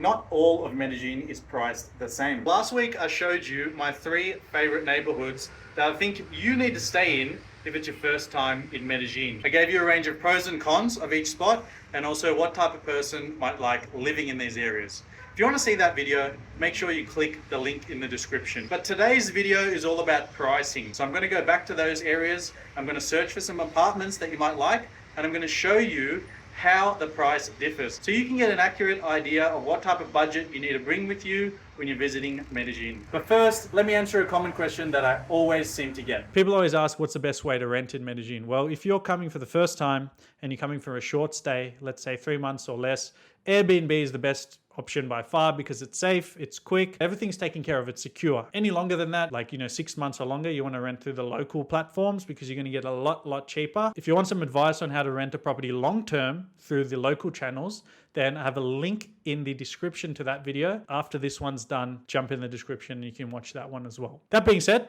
Not all of Medellin is priced the same. Last week, I showed you my 3 favorite neighborhoods that I think you need to stay in if it's your first time in Medellin. I gave you a range of pros and cons of each spot and also what type of person might like living in these areas. If you want to see that video, make sure you click the link in the description. But today's video is all about pricing. So I'm going to go back to those areas. I'm going to search for some apartments that you might like, and I'm going to show you how the price differs, so you can get an accurate idea of what type of budget you need to bring with you when you're visiting Medellin. But first, let me answer a common question that I always seem to get. People always ask, what's the best way to rent in Medellin? Well, if you're coming for the first time and you're coming for a short stay, let's say 3 months or less, Airbnb is the best option by far because it's safe, it's quick, everything's taken care of, it's secure. Any longer than that, like 6 months or longer, you want to rent through the local platforms because you're going to get a lot cheaper. If you want some advice on how to rent a property long term through the local channels, then I have a link in the description to that video. After this one's done, jump in the description and you can watch that one as well. That being said,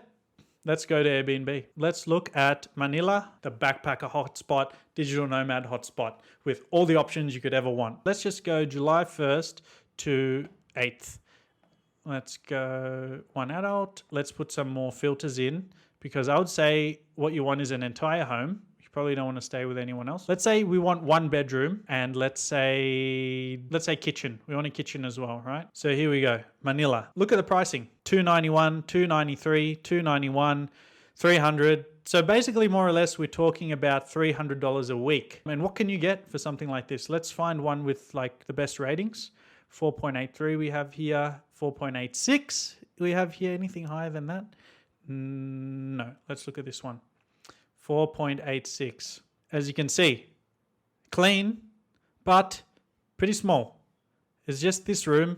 let's go to Airbnb. Let's look at Manila, the backpacker hotspot, digital nomad hotspot with all the options you could ever want. Let's just go July 1st to 8th. Let's go 1 adult. Let's put some more filters in because I would say what you want is an entire home. You probably don't want to stay with anyone else. Let's say we want 1 bedroom and let's say kitchen. We want a kitchen as well, right? So here we go. Manila. Look at the pricing. $291, $293, $291, $300. So basically, more or less, we're talking about $300 a week. And what can you get for something like this? Let's find one with like the best ratings. 4.83 we have here. 4.86 we have here. Anything higher than that? No. Let's look at this one. 4.86. As you can see, clean, but pretty small. It's just this room.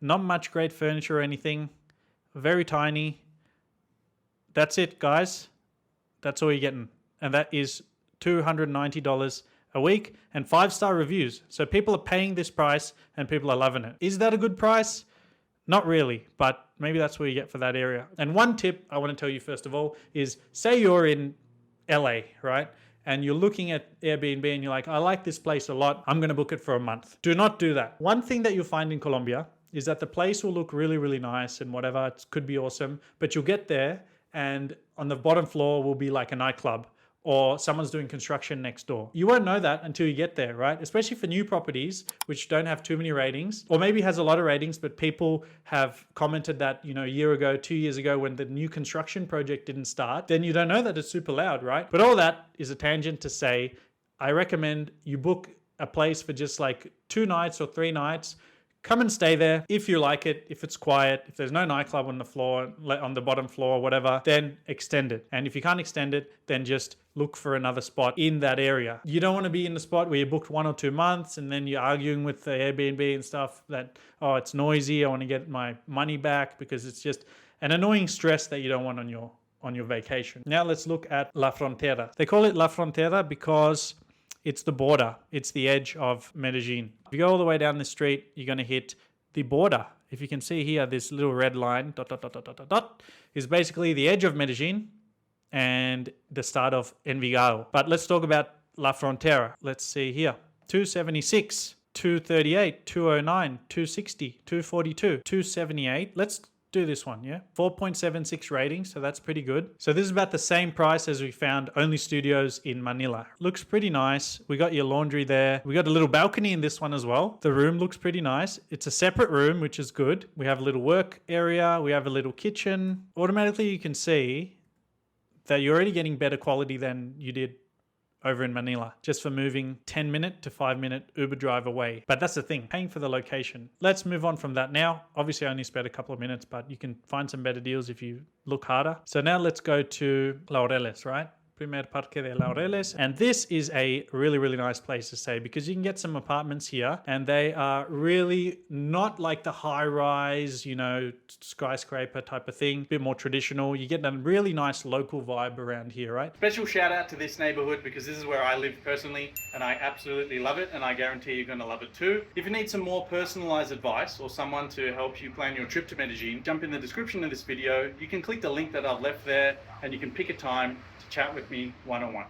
Not much great furniture or anything. Very tiny. That's it, guys. That's all you're getting. And that is $290 a week and 5-star reviews. So people are paying this price and people are loving it. Is that a good price? Not really, but maybe that's what you get for that area. And one tip I want to tell you first of all is, say you're in LA, right? And you're looking at Airbnb and you're like, I like this place a lot. I'm going to book it for a month. Do not do that. One thing that you'll find in Colombia is that the place will look really nice and whatever. It could be awesome, but you'll get there and on the bottom floor will be like a nightclub or someone's doing construction next door. You won't know that until you get there, right? Especially for new properties, which don't have too many ratings, or maybe has a lot of ratings, but people have commented that, a year ago, 2 years ago, when the new construction project didn't start, then you don't know that it's super loud, right? But all that is a tangent to say, I recommend you book a place for just like 2 nights or 3 nights. Come and stay there. If you like it, if it's quiet, if there's no nightclub on the floor, on the bottom floor, whatever, then extend it. And if you can't extend it, then just look for another spot in that area. You don't want to be in the spot where you booked 1 or 2 months and then you're arguing with the Airbnb and stuff that, oh, it's noisy, I want to get my money back, because it's just an annoying stress that you don't want on your vacation. Now let's look at La Frontera. They call it La Frontera because it's the border. It's the edge of Medellin. If you go all the way down the street, you're going to hit the border. If you can see here, this little red line, ... is basically the edge of Medellin and the start of Envigado. But let's talk about La Frontera. Let's see here. 276, 238, 209, 260, 242, 278. Let's do this one, yeah? 4.76 rating, so that's pretty good. So this is about the same price as we found Only Studios in Manila. Looks pretty nice. We got your laundry there. We got a little balcony in this one as well. The room looks pretty nice. It's a separate room, which is good. We have a little work area. We have a little kitchen. Automatically, you can see that you're already getting better quality than you did over in Manila, just for moving 10-minute to 5-minute Uber drive away. But that's the thing, paying for the location. Let's move on from that now. Obviously, I only spent a couple of minutes, but you can find some better deals if you look harder. So now let's go to Laureles, right? Primer Parque de Laureles. And this is a really nice place to stay because you can get some apartments here and they are really not like the high rise, skyscraper type of thing. A bit more traditional. You get a really nice local vibe around here, right? Special shout out to this neighborhood because this is where I live personally and I absolutely love it, and I guarantee you're going to love it too. If you need some more personalized advice or someone to help you plan your trip to Medellin, jump in the description of this video. You can click the link that I've left there and you can pick a time to chat with me one-on-one.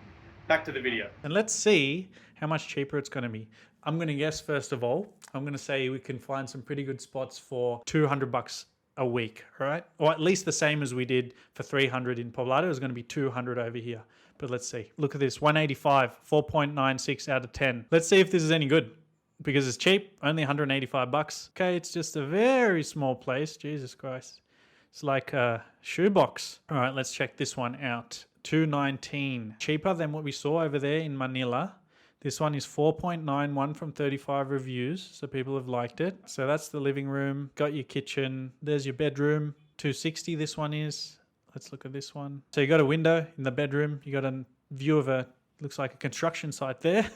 Back to the video. And let's see how much cheaper it's going to be. I'm going to guess, first of all, I'm going to say we can find some pretty good spots for $200 a week, all right? Or at least the same as we did for 300 in Poblado. It's going to be 200 over here. But let's see. Look at this, 185, 4.96 out of 10. Let's see if this is any good because it's cheap, only 185 bucks. Okay, it's just a very small place. Jesus Christ. It's like a shoebox. All right, let's check this one out. 219, cheaper than what we saw over there in Manila. This one is 4.91 from 35 reviews, so people have liked it. So that's the living room. Got your kitchen. There's your bedroom. 260 this one is. Let's look at this one. So you got a window in the bedroom. You got a view of looks like a construction site there.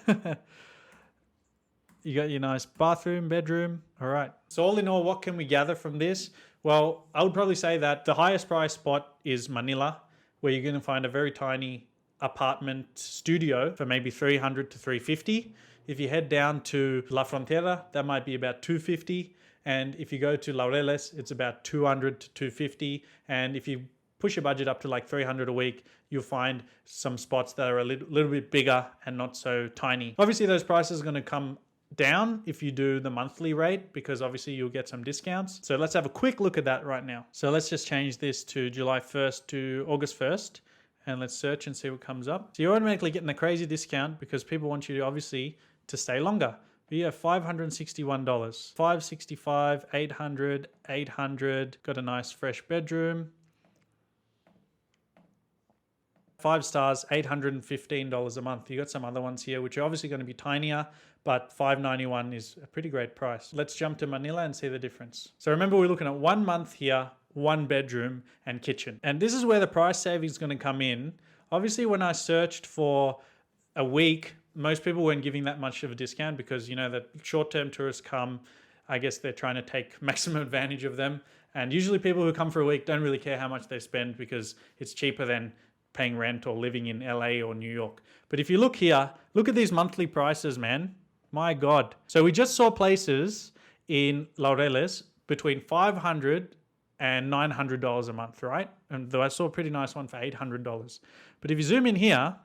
You got your nice bathroom, bedroom. All right. So all in all, what can we gather from this? Well, I would probably say that the highest price spot is Manila, where you're going to find a very tiny apartment studio for maybe 300 to 350. If you head down to La Frontera, that might be about 250. And if you go to Laureles, it's about 200 to 250. And if you push your budget up to like 300 a week, you'll find some spots that are a little bit bigger and not so tiny. Obviously, those prices are going to come down if you do the monthly rate because obviously you'll get some discounts. So let's have a quick look at that right now. So let's just change this to July 1st to August 1st and let's search and see what comes up. So you're automatically getting a crazy discount because people want you to obviously to stay longer. But you have $561, $565, $800, $800, got a nice fresh bedroom. 5 stars, $815 a month. You got some other ones here, which are obviously going to be tinier, but $591 is a pretty great price. Let's jump to Manila and see the difference. So remember, we're looking at 1 month here, 1 bedroom and kitchen. And this is where the price saving is going to come in. Obviously, when I searched for a week, most people weren't giving that much of a discount because, you know, that short-term tourists come, I guess they're trying to take maximum advantage of them. And usually people who come for a week don't really care how much they spend because it's cheaper than paying rent or living in LA or New York. But if you look here, look at these monthly prices, man. My God. So we just saw places in Laureles between $500 and $900 a month, right? And though I saw a pretty nice one for $800. But if you zoom in here,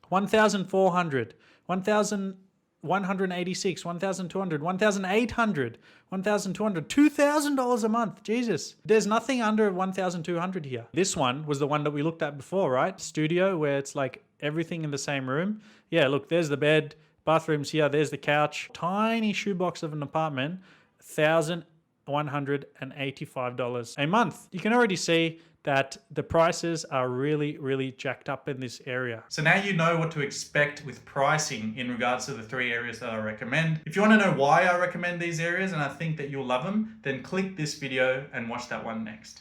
1,400, 1,186, 1,200, 1,800, 1,200, $2,000 a month. Jesus. There's nothing under 1,200 here. This one was the one that we looked at before, right? Studio, where it's like everything in the same room. Yeah, look, there's the bed, bathrooms here, there's the couch. Tiny shoebox of an apartment, $1,185 a month. You can already see that the prices are really, really jacked up in this area. So now you know what to expect with pricing in regards to the 3 areas that I recommend. If you want to know why I recommend these areas and I think that you'll love them, then click this video and watch that one next.